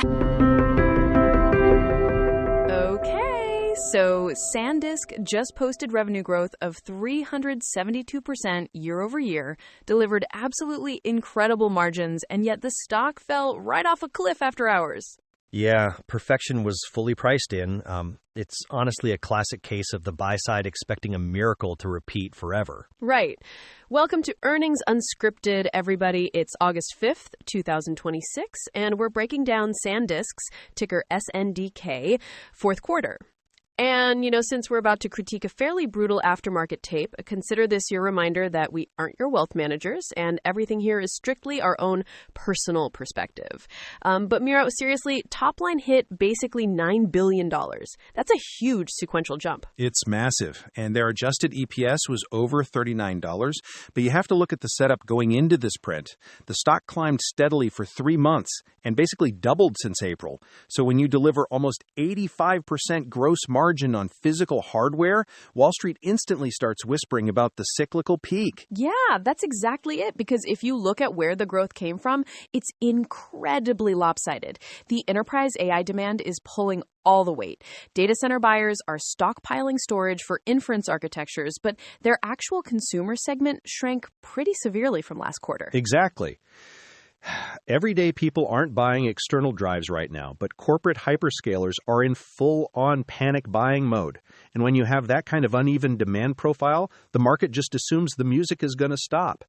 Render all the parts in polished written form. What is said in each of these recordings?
Okay, so SanDisk just posted revenue growth of 372% year over year, delivered absolutely incredible margins, and yet the stock fell right off a cliff after hours. Yeah, perfection was fully priced in. It's honestly a classic case of the buy side expecting a miracle to repeat forever. Right. Welcome to Earnings Unscripted, everybody. It's August 5th, 2026, and we're breaking down SanDisk's, ticker SNDK, fourth quarter. And, since we're about to critique a fairly brutal aftermarket tape, consider this your reminder that we aren't your wealth managers, and everything here is strictly our own personal perspective. But Miro, seriously, top line hit basically $9 billion. That's a huge sequential jump. It's massive, and their adjusted EPS was over $39, but you have to look at the setup going into this print. The stock climbed steadily for 3 months and basically doubled since April. So when you deliver almost 85% gross margin on physical hardware, Wall Street instantly starts whispering about the cyclical peak. Yeah, that's exactly it. Because if you look at where the growth came from, it's incredibly lopsided. The enterprise AI demand is pulling all the weight. Data center buyers are stockpiling storage for inference architectures, but their actual consumer segment shrank pretty severely from last quarter. Exactly. Everyday people aren't buying external drives right now, but corporate hyperscalers are in full-on panic buying mode. And when you have that kind of uneven demand profile, the market just assumes the music is going to stop.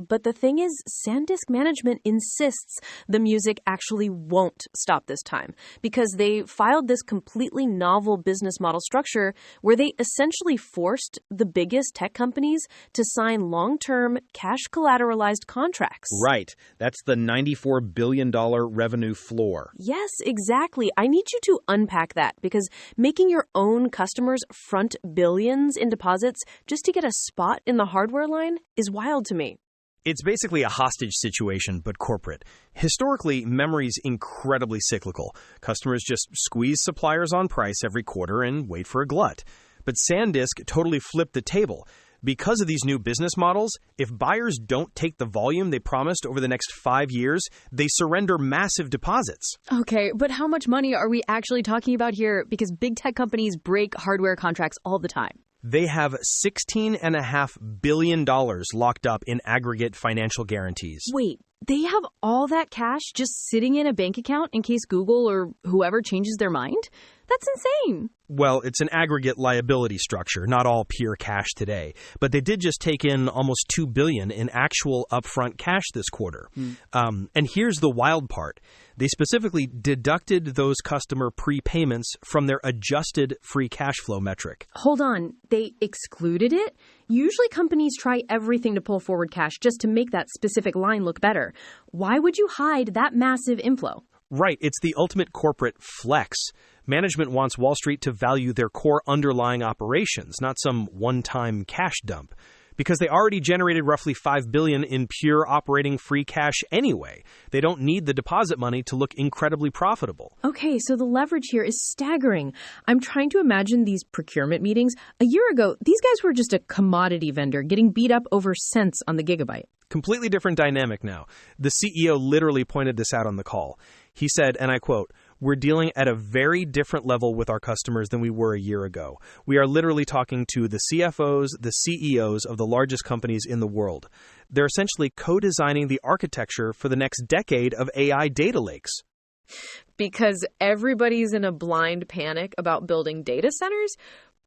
But the thing is, SanDisk management insists the music actually won't stop this time because they filed this completely novel business model structure where they essentially forced the biggest tech companies to sign long-term cash-collateralized contracts. Right. That's the $94 billion revenue floor. Yes, exactly. I need you to unpack that because making your own customers front billions in deposits just to get a spot in the hardware line is wild to me. It's basically a hostage situation, but corporate. Historically, memory's incredibly cyclical. Customers just squeeze suppliers on price every quarter and wait for a glut. But SanDisk totally flipped the table. Because of these new business models, if buyers don't take the volume they promised over the next 5 years, they surrender massive deposits. Okay, but how much money are we actually talking about here? Because big tech companies break hardware contracts all the time. They have $16.5 billion locked up in aggregate financial guarantees. Wait, they have all that cash just sitting in a bank account in case Google or whoever changes their mind? That's insane. Well, it's an aggregate liability structure, not all pure cash today. But they did just take in almost $2 billion in actual upfront cash this quarter. And here's the wild part. They specifically deducted those customer prepayments from their adjusted free cash flow metric. Hold on. They excluded it? Usually companies try everything to pull forward cash just to make that specific line look better. Why would you hide that massive inflow? Right. It's the ultimate corporate flex. Management wants Wall Street to value their core underlying operations, not some one-time cash dump. Because they already generated roughly $5 billion in pure operating free cash anyway. They don't need the deposit money to look incredibly profitable. Okay, so the leverage here is staggering. I'm trying to imagine these procurement meetings. A year ago, these guys were just a commodity vendor getting beat up over cents on the gigabyte. Completely different dynamic now. The CEO literally pointed this out on the call. He said, and I quote, "We're dealing at a very different level with our customers than we were a year ago. We are literally talking to the CFOs, the CEOs of the largest companies in the world. They're essentially co-designing the architecture for the next decade of AI data lakes." Because everybody's in a blind panic about building data centers?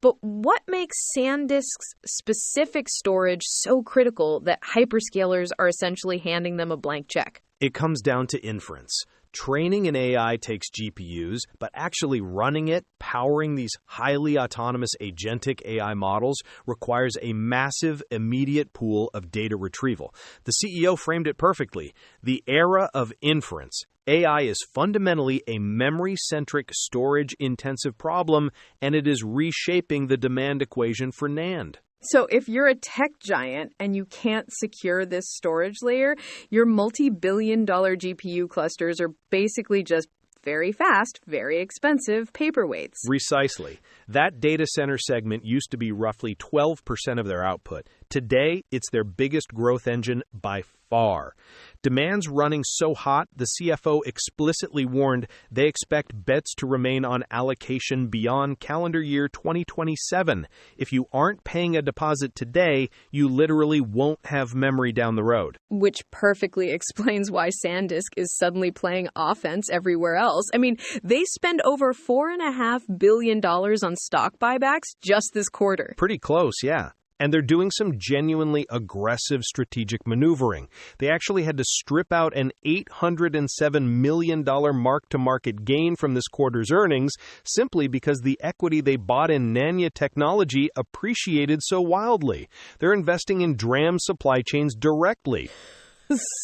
But what makes SanDisk's specific storage so critical that hyperscalers are essentially handing them a blank check? It comes down to inference. Training an AI takes GPUs, but actually running it, powering these highly autonomous agentic AI models, requires a massive, immediate pool of data retrieval. The CEO framed it perfectly. The era of inference. AI is fundamentally a memory-centric, storage-intensive problem, and it is reshaping the demand equation for NAND. So if you're a tech giant and you can't secure this storage layer, your multi-billion-dollar GPU clusters are basically just very fast, very expensive paperweights. Precisely. That data center segment used to be roughly 12% of their output. Today, it's their biggest growth engine by far. Demand's running so hot, the CFO explicitly warned they expect bets to remain on allocation beyond calendar year 2027. If you aren't paying a deposit today, you literally won't have memory down the road. Which perfectly explains why SanDisk is suddenly playing offense everywhere else. I mean, they spend over $4.5 billion on stock buybacks just this quarter. Pretty close, yeah. And they're doing some genuinely aggressive strategic maneuvering. They actually had to strip out an $807 million mark-to-market gain from this quarter's earnings simply because the equity they bought in Nanya technology appreciated so wildly. They're investing in DRAM supply chains directly.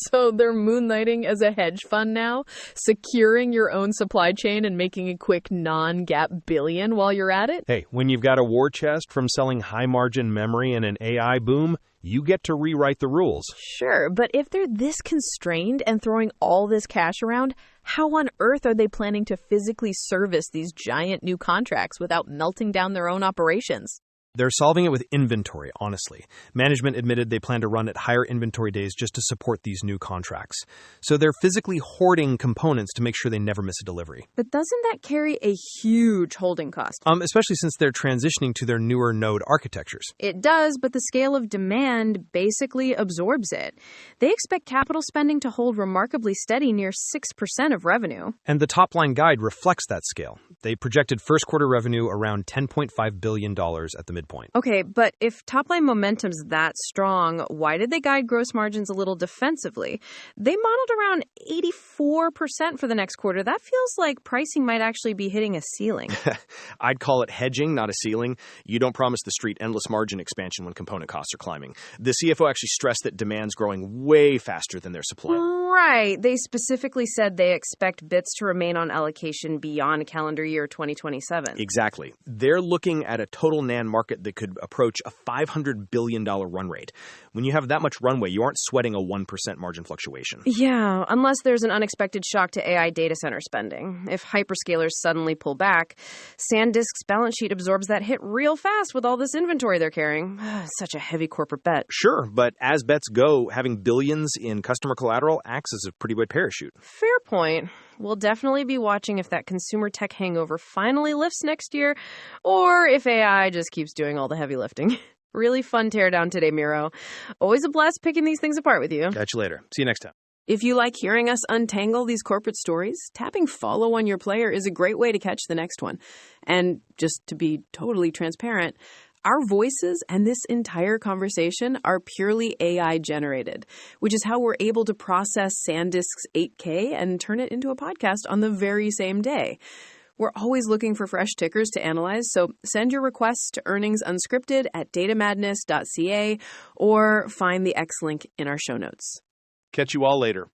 So they're moonlighting as a hedge fund now, securing your own supply chain and making a quick non-GAAP billion while you're at it? Hey, when you've got a war chest from selling high-margin memory and an AI boom, you get to rewrite the rules. Sure, but if they're this constrained and throwing all this cash around, how on earth are they planning to physically service these giant new contracts without melting down their own operations? They're solving it with inventory, honestly. Management admitted they plan to run at higher inventory days just to support these new contracts. So they're physically hoarding components to make sure they never miss a delivery. But doesn't that carry a huge holding cost? Especially since they're transitioning to their newer node architectures. It does, but the scale of demand basically absorbs it. They expect capital spending to hold remarkably steady near 6% of revenue. And the top-line guide reflects that scale. They projected first quarter revenue around $10.5 billion at the midpoint. Okay, but if top-line momentum's that strong, why did they guide gross margins a little defensively? They modeled around 84% for the next quarter. That feels like pricing might actually be hitting a ceiling. I'd call it hedging, not a ceiling. You don't promise the street endless margin expansion when component costs are climbing. The CFO actually stressed that demand's growing way faster than their supply. Right. They specifically said they expect bits to remain on allocation beyond calendar year 2027. Exactly. They're looking at a total NAND market that could approach a $500 billion run rate. When you have that much runway, you aren't sweating a 1% margin fluctuation. Yeah, unless there's an unexpected shock to AI data center spending. If hyperscalers suddenly pull back, SanDisk's balance sheet absorbs that hit real fast with all this inventory they're carrying. Such a heavy corporate bet. Sure, but as bets go, having billions in customer collateral acts as a pretty wide parachute. Fair point. We'll definitely be watching if that consumer tech hangover finally lifts next year, or if AI just keeps doing all the heavy lifting. Really fun teardown today, Miro. Always a blast picking these things apart with you. Catch you later. See you next time. If you like hearing us untangle these corporate stories, tapping follow on your player is a great way to catch the next one. And just to be totally transparent, our voices and this entire conversation are purely AI generated, which is how we're able to process SanDisk's 8K and turn it into a podcast on the very same day. We're always looking for fresh tickers to analyze, so send your requests to earningsunscripted at datamadness.ca or find the X link in our show notes. Catch you all later.